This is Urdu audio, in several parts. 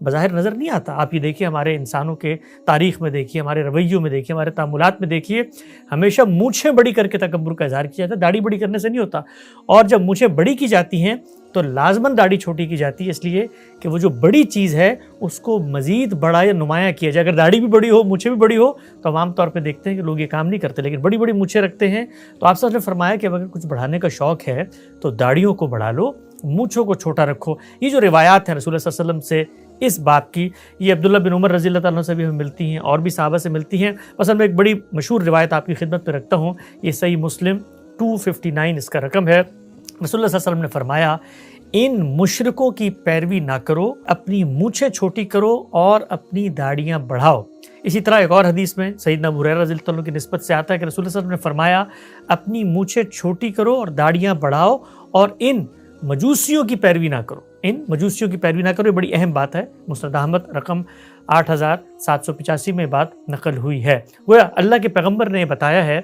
بظاہر نظر نہیں آتا. آپ یہ دیکھیے ہمارے انسانوں کے تاریخ میں دیکھیے، ہمارے رویوں میں دیکھیے، ہمارے تعاملات میں دیکھیے، ہمیشہ مونچھیں بڑی کر کے تکبر کا اظہار کیا جاتا ہے. داڑھی بڑی کرنے سے نہیں ہوتا. اور جب مونچھیں بڑی کی جاتی ہیں تو لازماً داڑھی چھوٹی کی جاتی ہے، اس لیے کہ وہ جو بڑی چیز ہے اس کو مزید بڑا یا نمایاں کیا جائے. اگر داڑھی بھی بڑی ہو، مونچھیں بھی بڑی ہو، تو ہم عام طور پہ دیکھتے ہیں کہ لوگ یہ کام نہیں کرتے، لیکن بڑی بڑی مونچھیں رکھتے ہیں. تو آپ نے فرمایا کہ اگر کچھ بڑھانے کا شوق ہے تو داڑھیوں کو بڑھا لو، مونچھوں کو چھوٹا رکھو. یہ جو روایات ہیں رسول اللہ صلی اللہ علیہ وسلم سے اس بات کی، یہ عبداللہ بن عمر رضی اللہ تعالیٰ عنہ سے بھی ہمیں ملتی ہیں اور بھی صحابہ سے ملتی ہیں. مثلا میں ایک بڑی مشہور روایت آپ کی خدمت میں رکھتا ہوں، یہ صحیح مسلم 259 اس کا رقم ہے. رسول اللہ صلی اللہ علیہ وسلم نے فرمایا ان مشرکوں کی پیروی نہ کرو، اپنی مونچھیں چھوٹی کرو اور اپنی داڑیاں بڑھاؤ. اسی طرح ایک اور حدیث میں سیدنا ابو ہریرہ رضی اللہ عنہ کی نسبت سے آتا ہے کہ رسول اللہ صلی اللہ علیہ وسلم نے فرمایا اپنی مونچھیں چھوٹی کرو اور داڑیاں بڑھاؤ اور ان مجوسیوں کی پیروی نہ کرو. ان مجوسیوں کی پیروی نہ کرو، یہ بڑی اہم بات ہے. مسند احمد رقم 8785 میں بات نقل ہوئی ہے. گویا اللہ کے پیغمبر نے یہ بتایا ہے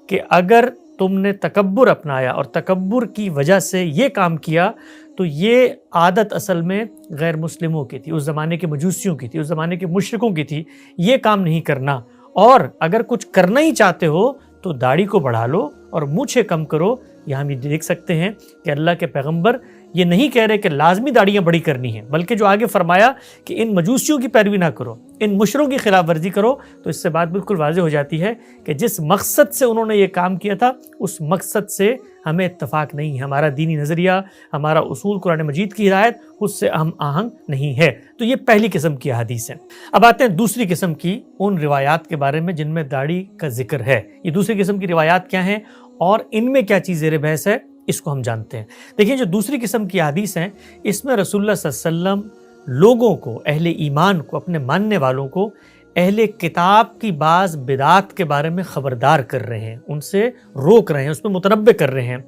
کہ اگر تم نے تکبر اپنایا اور تکبر کی وجہ سے یہ کام کیا تو یہ عادت اصل میں غیر مسلموں کی تھی، اس زمانے کے مجوسیوں کی تھی، اس زمانے کے مشرکوں کی تھی. یہ کام نہیں کرنا. اور اگر کچھ کرنا ہی چاہتے ہو تو داڑھی کو بڑھا لو اور مونچھیں کم کرو. یہاں ہم یہ دیکھ سکتے ہیں کہ اللہ کے پیغمبر یہ نہیں کہہ رہے کہ لازمی داڑیاں بڑی کرنی ہیں، بلکہ جو آگے فرمایا کہ ان مجوسیوں کی پیروی نہ کرو، ان مشرکوں کی خلاف ورزی کرو. تو اس سے بات بالکل واضح ہو جاتی ہے کہ جس مقصد سے انہوں نے یہ کام کیا تھا اس مقصد سے ہمیں اتفاق نہیں ہے. ہمارا دینی نظریہ، ہمارا اصول قرآن مجید کی ہدایت اس سے ہم آہنگ نہیں ہے. تو یہ پہلی قسم کی احادیث ہیں. اب آتے ہیں دوسری قسم کی ان روایات کے بارے میں جن میں داڑھی کا ذکر ہے. یہ دوسری قسم کی روایات کیا ہیں اور ان میں کیا چیز زیر بحث ہے، اس کو ہم جانتے ہیں. دیکھیں جو دوسری قسم کی حدیث ہیں اس میں رسول اللہ صلی اللہ علیہ وسلم لوگوں کو، اہل ایمان کو، اپنے ماننے والوں کو اہل کتاب کی بعض بدعات کے بارے میں خبردار کر رہے ہیں، ان سے روک رہے ہیں، اس میں متنبہ کر رہے ہیں.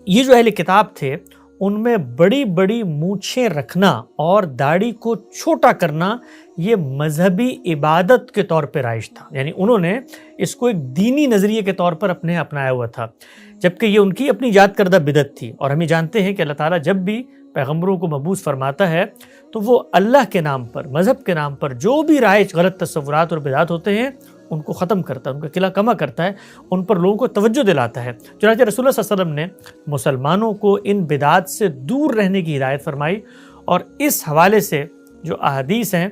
یہ جو اہل کتاب تھے ان میں بڑی بڑی مونچھیں رکھنا اور داڑھی کو چھوٹا کرنا یہ مذہبی عبادت کے طور پہ رائج تھا. یعنی انہوں نے اس کو ایک دینی نظریے کے طور پر اپنے اپنایا ہوا تھا، جبکہ یہ ان کی اپنی ایجاد کردہ بدعت تھی. اور ہمیں جانتے ہیں کہ اللہ تعالیٰ جب بھی پیغمبروں کو مبعوث فرماتا ہے تو وہ اللہ کے نام پر، مذہب کے نام پر جو بھی رائج غلط تصورات اور بدعات ہوتے ہیں ان کو ختم کرتا ہے، ان کا قلعہ کما کرتا ہے، ان پر لوگوں کو توجہ دلاتا ہے. چنانچہ رسول اللہ صلی اللہ علیہ وسلم نے مسلمانوں کو ان بدعات سے دور رہنے کی ہدایت فرمائی. اور اس حوالے سے جو احادیث ہیں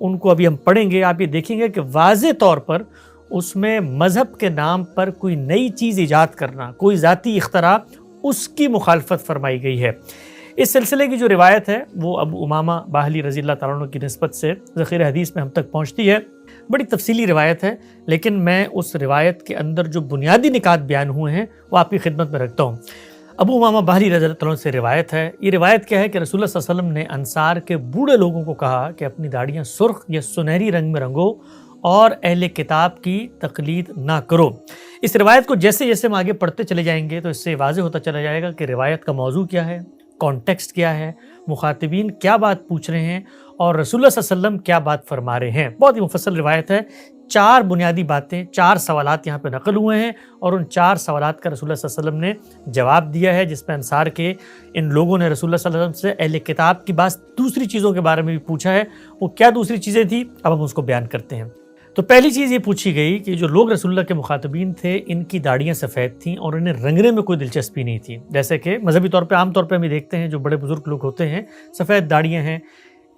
ان کو ابھی ہم پڑھیں گے. آپ یہ دیکھیں گے کہ واضح طور پر اس میں مذہب کے نام پر کوئی نئی چیز ایجاد کرنا، کوئی ذاتی اختراع، اس کی مخالفت فرمائی گئی ہے. اس سلسلے کی جو روایت ہے وہ ابو امامہ باہلی رضی اللہ تعالیٰ عنہ کی نسبت سے ذخیرہ حدیث میں ہم تک پہنچتی ہے. بڑی تفصیلی روایت ہے، لیکن میں اس روایت کے اندر جو بنیادی نکات بیان ہوئے ہیں وہ آپ کی خدمت میں رکھتا ہوں. ابو امامہ باہلی رضی اللہ عنہ سے روایت ہے. یہ روایت کیا ہے کہ رسول اللہ صلی اللہ علیہ وسلم نے انصار کے بوڑھے لوگوں کو کہا کہ اپنی داڑیاں سرخ یا سنہری رنگ میں رنگو اور اہل کتاب کی تقلید نہ کرو. اس روایت کو جیسے جیسے ہم آگے پڑھتے چلے جائیں گے تو اس سے واضح ہوتا چلا جائے گا کہ روایت کا موضوع کیا ہے، کانٹیکسٹ کیا ہے، مخاطبین کیا بات پوچھ رہے ہیں اور رسول اللہ صلی اللہ علیہ وسلم کیا بات فرما رہے ہیں. بہت ہی مفصل روایت ہے. 4 بنیادی باتیں، 4 سوالات یہاں پہ نقل ہوئے ہیں اور ان 4 سوالات کا رسول اللہ صلی اللہ علیہ وسلم نے جواب دیا ہے، جس پہ انصار کے ان لوگوں نے رسول اللہ صلی اللہ علیہ وسلم سے اہل کتاب کی بعض دوسری چیزوں کے بارے میں بھی پوچھا ہے. وہ کیا دوسری چیزیں تھیں اب ہم اس کو بیان کرتے ہیں. تو پہلی چیز یہ پوچھی گئی کہ جو لوگ رسول اللہ کے مخاطبین تھے ان کی داڑیاں سفید تھیں اور انہیں رنگنے میں کوئی دلچسپی نہیں تھی. جیسے کہ مذہبی طور پہ عام طور پہ ہم دیکھتے ہیں جو بڑے بزرگ لوگ ہوتے ہیں سفید داڑیاں ہیں.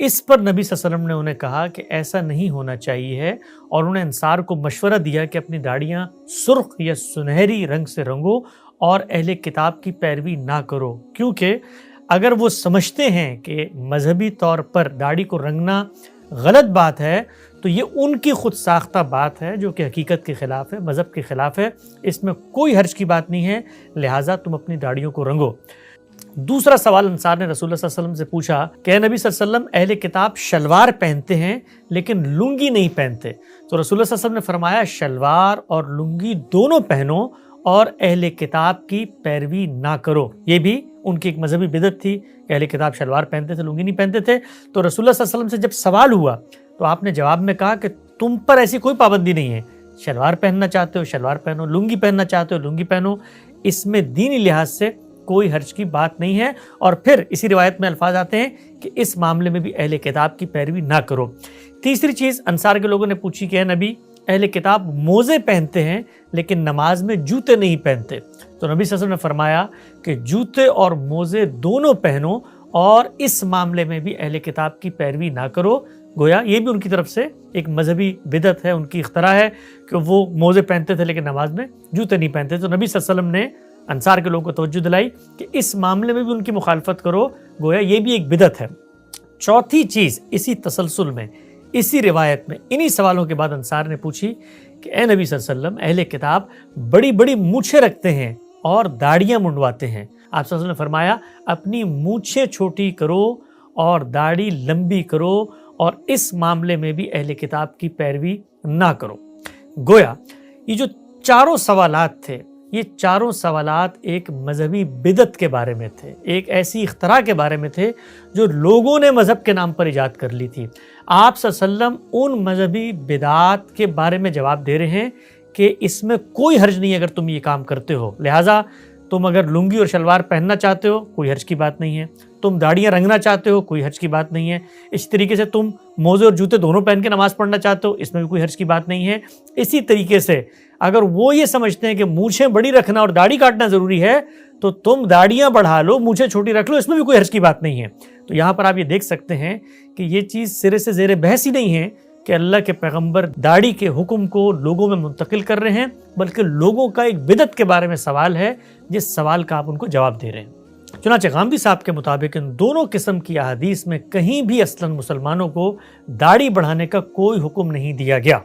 اس پر نبی صلی اللہ علیہ وسلم نے انہیں کہا کہ ایسا نہیں ہونا چاہیے ہے اور انہیں انصار کو مشورہ دیا کہ اپنی داڑیاں سرخ یا سنہری رنگ سے رنگو اور اہل کتاب کی پیروی نہ کرو، کیونکہ اگر وہ سمجھتے ہیں کہ مذہبی طور پر داڑھی کو رنگنا غلط بات ہے تو یہ ان کی خود ساختہ بات ہے جو کہ حقیقت کے خلاف ہے، مذہب کے خلاف ہے. اس میں کوئی حرج کی بات نہیں ہے، لہٰذا تم اپنی داڑھیوں کو رنگو. دوسرا سوال انصار نے رسول اللہ صلی اللہ علیہ وسلم سے پوچھا کہ اے نبی صلی اللہ علیہ وسلم، اہل کتاب شلوار پہنتے ہیں لیکن لنگی نہیں پہنتے. تو رسول اللہ صلی اللہ علیہ وسلم نے فرمایا شلوار اور لنگی دونوں پہنو اور اہل کتاب کی پیروی نہ کرو. یہ بھی ان کی ایک مذہبی بدعت تھی کہ اہل کتاب شلوار پہنتے تھے، لنگی نہیں پہنتے تھے. تو رسول اللہ صلی اللہ علیہ وسلم سے جب سوال ہوا تو آپ نے جواب میں کہا کہ تم پر ایسی کوئی پابندی نہیں ہے، شلوار پہننا چاہتے ہو شلوار پہنو، لنگی پہننا چاہتے ہو لنگی پہنو. اس میں دینی لحاظ سے کوئی حرج کی بات نہیں ہے۔ اور پھر اسی روایت میں الفاظ آتے ہیں کہ اس معاملے میں بھی اہل کتاب کی پیروی نہ کرو۔ تیسری چیز انصار کے لوگوں نے پوچھی کہ اے نبی، اہل کتاب موزے پہنتے ہیں لیکن نماز میں جوتے نہیں پہنتے، تو نبی صلی اللہ علیہ وسلم نے فرمایا کہ جوتے اور موزے دونوں پہنو اور اس معاملے میں بھی اہل کتاب کی پیروی نہ کرو۔ گویا یہ بھی ان کی طرف سے ایک مذہبی بدعت ہے، ان کی اختراع ہے کہ وہ موزے پہنتے تھے لیکن نماز میں جوتے نہیں پہنتے۔ تو نبی صلی اللہ علیہ وسلم نے انصار کے لوگوں کو توجہ دلائی کہ اس معاملے میں بھی ان کی مخالفت کرو، گویا یہ بھی ایک بدعت ہے۔ چوتھی چیز اسی تسلسل میں، اسی روایت میں، انہی سوالوں کے بعد انصار نے پوچھی کہ اے نبی صلی اللہ علیہ وسلم، اہل کتاب بڑی بڑی مونچھیں رکھتے ہیں اور داڑیاں منڈواتے ہیں۔ آپ صلی اللہ علیہ وسلم نے فرمایا اپنی مونچھیں چھوٹی کرو اور داڑھی لمبی کرو اور اس معاملے میں بھی اہل کتاب کی پیروی نہ کرو۔ گویا یہ جو چاروں سوالات تھے، یہ چاروں سوالات ایک مذہبی بدعت کے بارے میں تھے، ایک ایسی اختراع کے بارے میں تھے جو لوگوں نے مذہب کے نام پر ایجاد کر لی تھی۔ آپ صلی اللہ علیہ وسلم ان مذہبی بدعات کے بارے میں جواب دے رہے ہیں کہ اس میں کوئی حرج نہیں اگر تم یہ کام کرتے ہو، لہٰذا تم اگر لنگی اور شلوار پہننا چاہتے ہو کوئی حرج کی بات نہیں ہے، تم داڑیاں رنگنا چاہتے ہو کوئی حرج کی بات نہیں ہے، اس طریقے سے تم موزے اور جوتے دونوں پہن کے نماز پڑھنا چاہتے ہو، اس میں بھی کوئی حرج کی بات نہیں ہے۔ اسی طریقے سے اگر وہ یہ سمجھتے ہیں کہ مونچھیں بڑی رکھنا اور داڑھی کاٹنا ضروری ہے تو تم داڑیاں بڑھا لو، مونچھیں چھوٹی رکھ لو، اس میں بھی کوئی حرج کی بات نہیں ہے۔ تو یہاں پر آپ یہ دیکھ سکتے ہیں کہ یہ چیز سرے سے زیر بحث ہی نہیں ہے کہ اللہ کے پیغمبر داڑھی کے حکم کو لوگوں میں منتقل کر رہے ہیں، بلکہ لوگوں کا ایک بدعت کے بارے میں سوال ہے جس سوال کا آپ ان کو جواب دے رہے ہیں۔ چنانچہ غامدی صاحب کے مطابق ان دونوں قسم کی احادیث میں کہیں بھی اصلاً مسلمانوں کو داڑھی بڑھانے کا کوئی حکم نہیں دیا گیا۔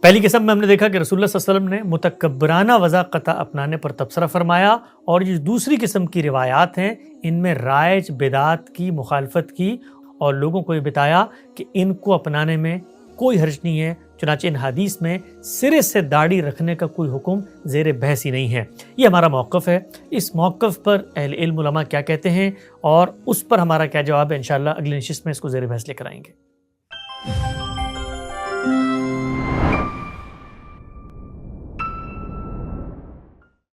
پہلی قسم میں ہم نے دیکھا کہ رسول اللہ صلی اللہ علیہ وسلم نے متکبرانہ وضاقتہ اپنانے پر تبصرہ فرمایا، اور یہ دوسری قسم کی روایات ہیں ان میں رائج بدعات کی مخالفت کی اور لوگوں کو یہ بتایا کہ ان کو اپنانے میں کوئی حرج نہیں ہے۔ چنانچہ ان حدیث میں سرے سے داڑھی رکھنے کا کوئی حکم زیر بحث ہی نہیں ہے۔ یہ ہمارا موقف ہے، اس موقف پر اہل علم علماء کیا کہتے ہیں اور اس پر ہمارا کیا جواب ہے، انشاءاللہ اگلی نشست میں اس کو زیر بحث لے کر آئیں گے۔